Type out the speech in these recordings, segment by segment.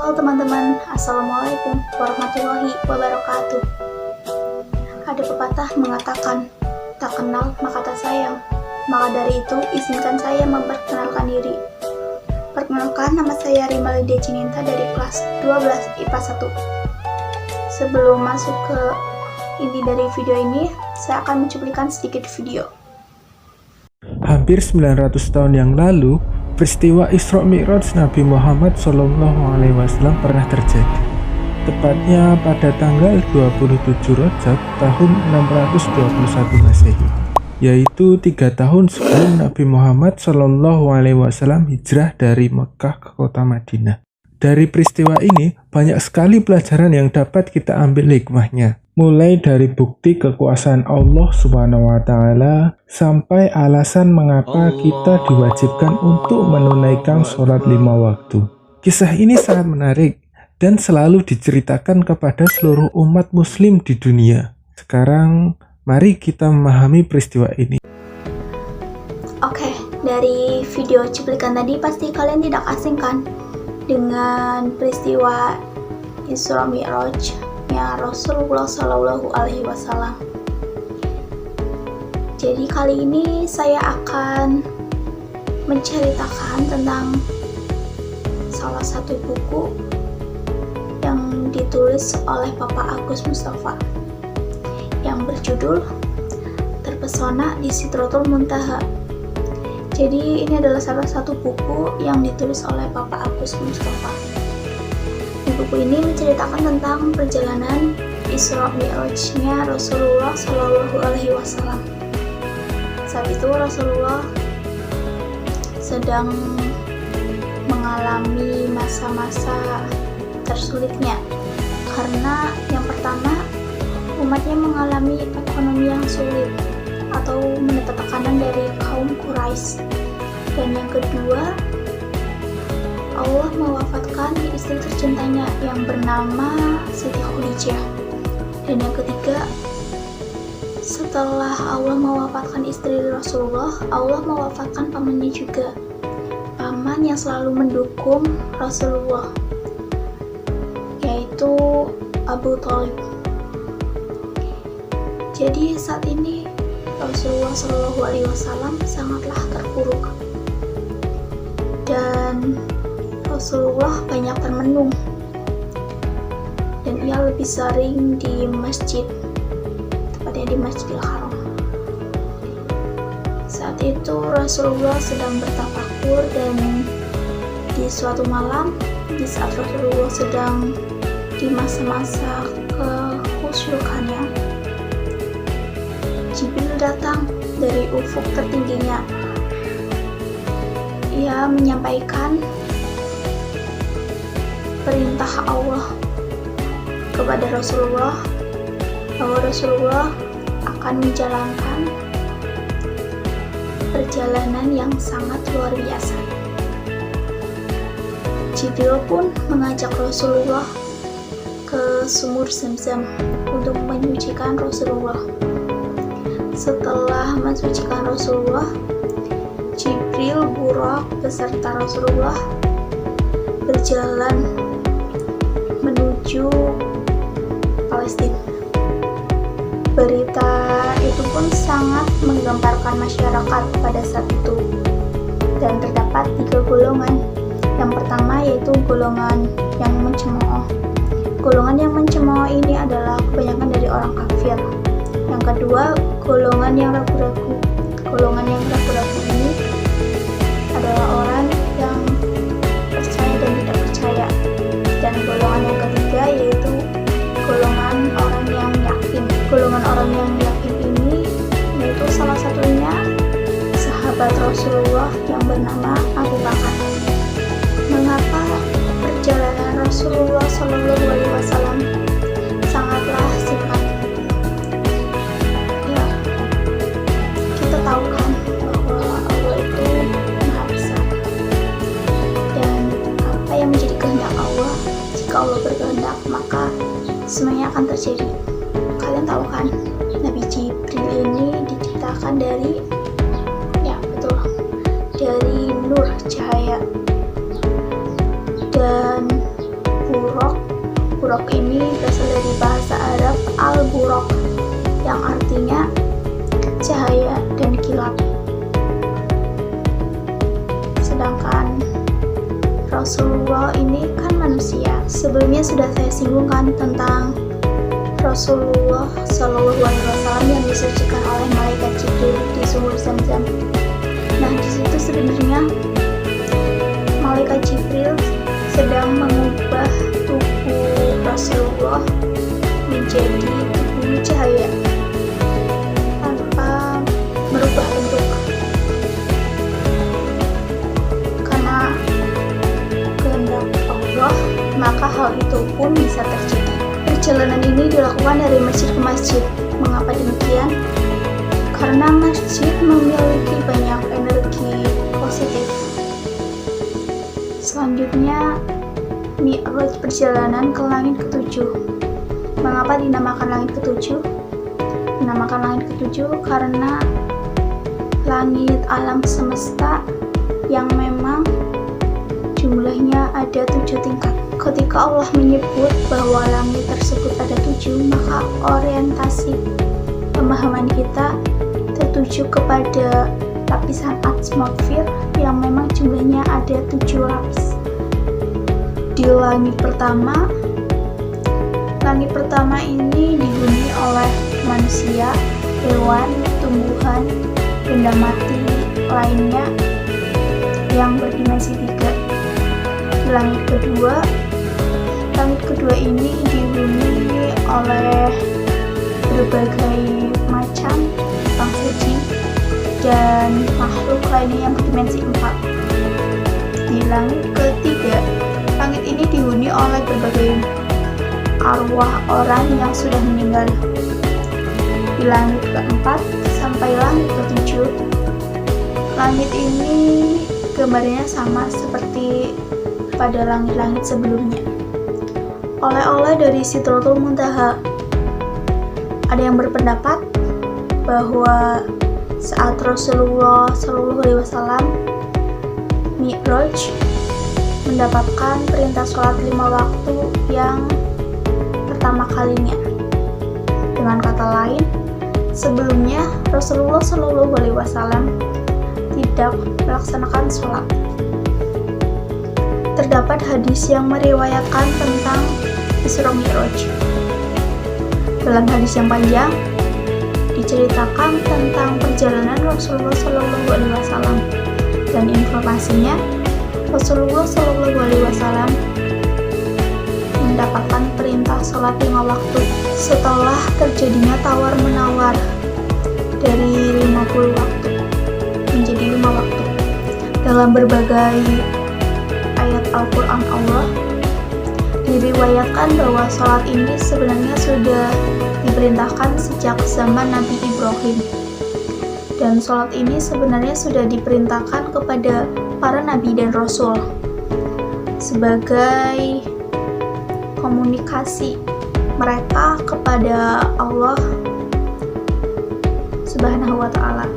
Halo teman-teman, Assalamualaikum warahmatullahi wabarakatuh. Ada pepatah mengatakan, tak kenal maka tak sayang. Maka dari itu, izinkan saya memperkenalkan diri. Perkenalkan, nama saya Rima Lydia Cininta dari kelas 12 IPA 1. Sebelum masuk ke inti dari video ini, saya akan mencuplikan sedikit video. Hampir 900 tahun yang lalu, peristiwa Isra Mi'raj Nabi Muhammad SAW pernah terjadi. Tepatnya pada tanggal 27 Rajab tahun 621 Masehi, yaitu 3 tahun sebelum Nabi Muhammad SAW hijrah dari Mekah ke kota Madinah. Dari peristiwa ini, banyak sekali pelajaran yang dapat kita ambil hikmahnya. Mulai dari bukti kekuasaan Allah SWT sampai alasan mengapa kita diwajibkan untuk menunaikan sholat 5 waktu. Kisah ini sangat menarik dan selalu diceritakan kepada seluruh umat muslim di dunia. Sekarang, mari kita memahami peristiwa ini. Oke, dari video cuplikan tadi pasti kalian tidak asing kan dengan peristiwa Isra Mi'raj ya Rasulullah Shallallahu Alaihi Wasallam. Jadi kali ini saya akan menceritakan tentang salah satu buku yang ditulis oleh Bapak Agus Mustafa yang berjudul Terpesona di Sidratul Muntaha. Jadi ini adalah salah satu buku yang ditulis oleh Bapak Agus Mustafa. Buku ini menceritakan tentang perjalanan Isra Mi'rajnya Rasulullah Shallallahu Alaihi Wasallam. Saat itu Rasulullah sedang mengalami masa-masa tersulitnya, karena yang pertama umatnya mengalami ekonomi yang sulit atau mendapat tekanan dari kaum Quraisy, dan yang kedua Allah mewafatkan istri tercintanya yang bernama Siti Khadijah. Dan yang ketiga, setelah Allah mewafatkan istri Rasulullah, Allah mewafatkan pamannya juga. Paman yang selalu mendukung Rasulullah, yaitu Abu Thalib. Jadi saat ini Rasulullah SAW sangatlah terpuruk. Dan Rasulullah banyak termenung, dan ia lebih sering di masjid, tepatnya di Masjidil Haram. Saat itu Rasulullah sedang bertafakur, dan di suatu malam, di saat Rasulullah sedang di masa-masa kekhusyukannya, Jibril datang dari ufuk tertingginya. Ia menyampaikan perintah Allah kepada Rasulullah bahwa Rasulullah akan menjalankan perjalanan yang sangat luar biasa. Jibril pun mengajak Rasulullah ke sumur Zamzam untuk menyucikan Rasulullah. Setelah mensucikan Rasulullah, Jibril, Buraq beserta Rasulullah berjalan menuju Palestina. Berita itu pun sangat menggemparkan masyarakat pada saat itu, dan terdapat 3 golongan. Yang pertama yaitu golongan yang mencemooh. Golongan yang mencemooh ini adalah kebanyakan dari orang kafir. Yang kedua, golongan yang ragu-ragu. Golongan yang ragu-ragu ini adalah orang yang percaya dan tidak percaya. Dan golongan yang ketiga yaitu golongan orang yang yakin. Golongan orang yang yakin ini yaitu salah satunya sahabat Rasulullah yang bernama Abu Bakar. Mengapa perjalanan Rasulullah Shallallahu Alaihi Wasallam sangatlah singkat? Ya, kita tahu kan bahwa Allah itu Maha Besar, dan apa yang menjadi kehendak Allah, jika Allah berkehendak maka semuanya akan terjadi. Kalian tahu kan, Nabi Jibril ini diciptakan dari, ya betul, dari nur cahaya, dan Buraq ini berasal dari bahasa Arab al-buraq yang artinya cahaya dan kilat. Sedangkan Rasulullah ini kan manusia. Sebelumnya sudah saya singgung kan tentang Rasulullah Shallallahu Alaihi Wasallam yang disucikan oleh malaikat Jibril di sumur Zam-Zam. Nah, di situ sebenarnya malaikat Jibril sedang mengubah tubuh Rasulullah menjadi tubuh cahaya tanpa merubah bentuk, karena kehendak Allah maka hal itu pun bisa terjadi. Perjalanan ini dilakukan dari masjid ke masjid. Mengapa demikian? Karena masjid memiliki banyak energi positif. Selanjutnya, Mi'raj, perjalanan ke langit ketujuh. Mengapa dinamakan langit ketujuh? Dinamakan langit ketujuh karena langit alam semesta yang memang jumlahnya ada 7 tingkat. Ketika Allah menyebut bahwa langit tersebut ada 7, maka orientasi pemahaman kita tertuju kepada lapisan atmosfer yang memang jumlahnya ada 7 lapis. Di langit pertama ini dihuni oleh manusia, hewan, tumbuhan, benda mati lainnya yang berdimensi 3. Di langit kedua ini dihuni oleh berbagai macam bangsa jin dan makhluk lainnya yang berdimensi 4. Di langit ketiga, langit ini dihuni oleh berbagai arwah orang yang sudah meninggal. Di langit keempat sampai langit ketujuh, langit ini gambarnya sama seperti pada langit-langit sebelumnya. Oleh-oleh dari Sidratul Muntaha. Ada yang berpendapat bahwa saat Rasulullah SAW Mi'raj mendapatkan perintah sholat 5 waktu yang pertama kalinya. Dengan kata lain, sebelumnya Rasulullah SAW tidak melaksanakan sholat. Terdapat hadis yang meriwayatkan tentang Isra Mi'raj. Dalam hadis yang panjang diceritakan tentang perjalanan Rasulullah SAW, dan informasinya Rasulullah SAW mendapatkan perintah sholat 5 waktu setelah terjadinya tawar-menawar dari 50 waktu menjadi 5 waktu. Dalam berbagai ayat Al-Quran Allah diriwayatkan bahwa sholat ini sebenarnya sudah diperintahkan sejak zaman Nabi Ibrahim, dan sholat ini sebenarnya sudah diperintahkan kepada para nabi dan rasul sebagai komunikasi mereka kepada Allah Subhanahu wa Ta'ala.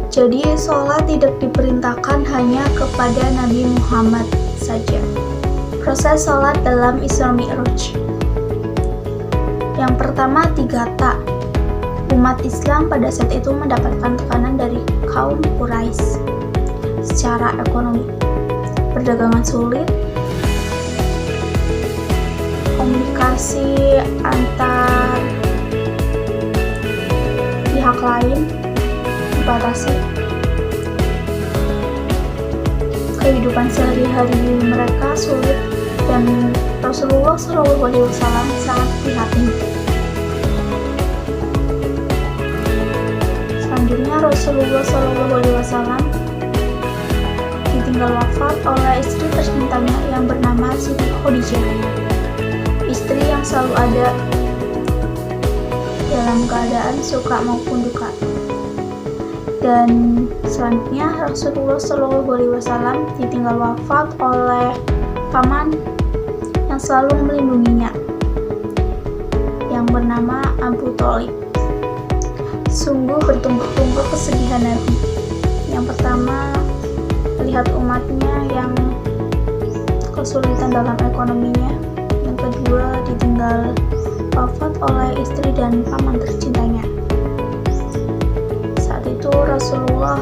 Jadi sholat tidak diperintahkan hanya kepada Nabi Muhammad saja. Proses sholat dalam Isra Mi'raj. Yang pertama, 3 tak. Umat Islam pada saat itu mendapatkan tekanan dari kaum Quraisy secara ekonomi. Perdagangan sulit, komunikasi antar pihak lain dibatasi, kehidupan sehari-hari mereka sulit, dan Rasulullah SAW sangat prihatin. Selanjutnya Rasulullah SAW ditinggal wafat oleh istri tercintanya yang bernama Siti Khadijah, istri yang selalu ada dalam keadaan suka maupun duka. Dan selanjutnya Rasulullah SAW ditinggal wafat oleh paman yang selalu melindunginya yang bernama Abu Thalib. Sungguh bertumpuk-tumpuk kesedihan Nabi. Yang pertama, melihat umatnya yang kesulitan dalam ekonominya. yang kedua ditinggal wafat oleh istri dan paman tercintanya. Saat itu Rasulullah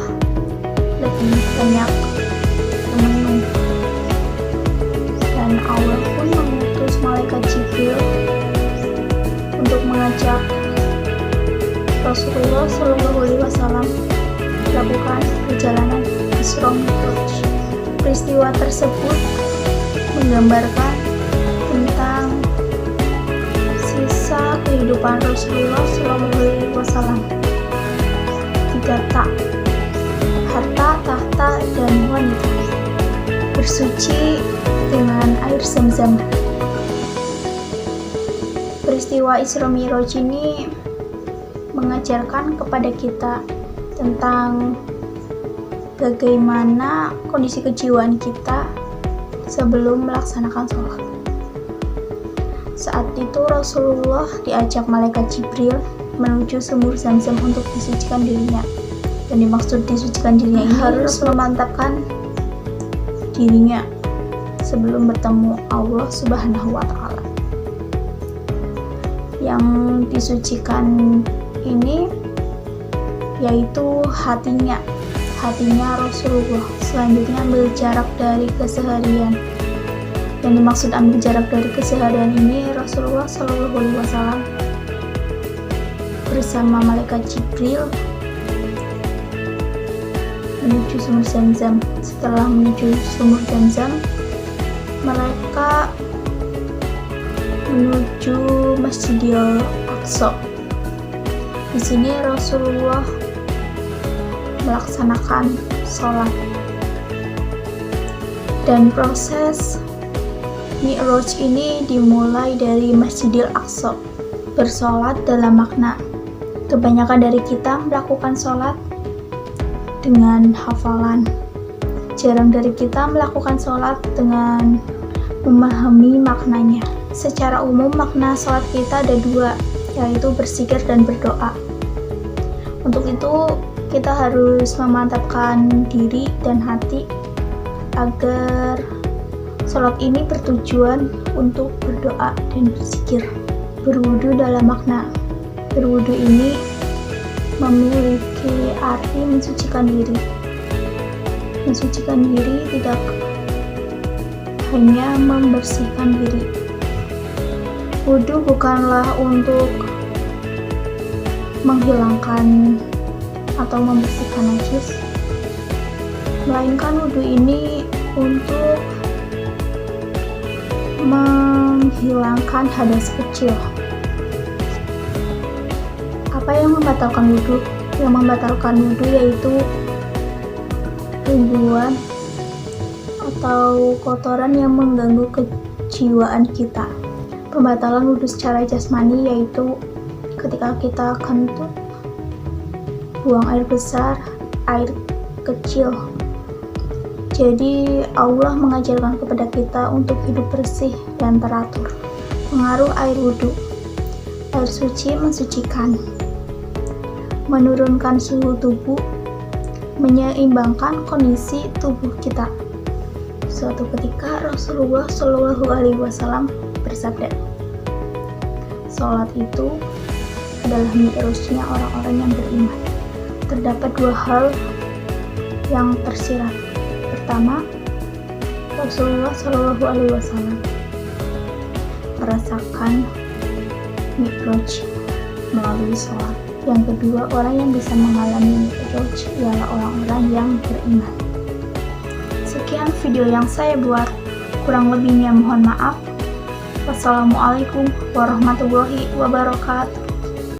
lebih banyak teman, dan Allah pun mengutus malaikat Jibril untuk mengajak Rasulullah SAW melakukan perjalanan Isra Mi'raj. Peristiwa tersebut menggambarkan tentang sisa kehidupan Rasulullah SAW. 3 tak: harta, tahta, dan wanita. Bersuci dengan air Zam-Zam. Peristiwa Isra Mi'raj ini mengajarkan kepada kita tentang bagaimana kondisi kejiwaan kita sebelum melaksanakan sholat. Saat itu Rasulullah diajak malaikat Jibril menuju sumur Zam-Zam untuk disucikan dirinya. Dan dimaksud disucikan dirinya ini harus memantapkan dirinya sebelum bertemu Allah Subhanahu wa Ta'ala. Yang disucikan ini yaitu hatinya Rasulullah. Selanjutnya ambil jarak dari keseharian. Yang dimaksud ambil jarak dari keseharian ini, Rasulullah SAW bersama malaikat Jibril menuju sumur Zam-Zam. Setelah menuju sumur Zam-Zam, mereka menuju Masjidil Aqsa. Di sini Rasulullah melaksanakan sholat, dan proses Mi'raj ini dimulai dari Masjidil Aqsa. Bersolat dalam makna kebanyakan dari kita melakukan sholat dengan hafalan. Jarang dari kita melakukan sholat dengan memahami maknanya. Secara umum makna sholat kita ada 2, yaitu berzikir dan berdoa. Untuk itu kita harus memantapkan diri dan hati agar sholat ini bertujuan untuk berdoa dan berzikir. Berwudu dalam makna berwudu ini memiliki arti mensucikan diri. Mensucikan diri tidak hanya membersihkan diri. Wudu bukanlah untuk menghilangkan atau membersihkan najis, melainkan wudu ini untuk menghilangkan hadas kecil. Apa yang membatalkan wudu? Yang membatalkan wudu yaitu ribuan atau kotoran yang mengganggu kejiwaan kita. Pembatalan wudu secara jasmani yaitu ketika kita kentut, buang air besar, air kecil. Jadi Allah mengajarkan kepada kita untuk hidup bersih dan teratur. Pengaruh air wudu. Air suci mensucikan, menurunkan suhu tubuh, menyeimbangkan kondisi tubuh kita. Suatu ketika Rasulullah SAW bersabda, sholat itu adalah mi'rajnya orang-orang yang beriman. Terdapat 2 hal yang tersirat. Pertama, Rasulullah SAW merasakan mi'raj melalui sholat. Yang kedua, orang yang bisa mengalami mi'raj ialah orang-orang yang beriman. Sekian video yang saya buat, kurang lebihnya mohon maaf. Wassalamualaikum warahmatullahi wabarakatuh.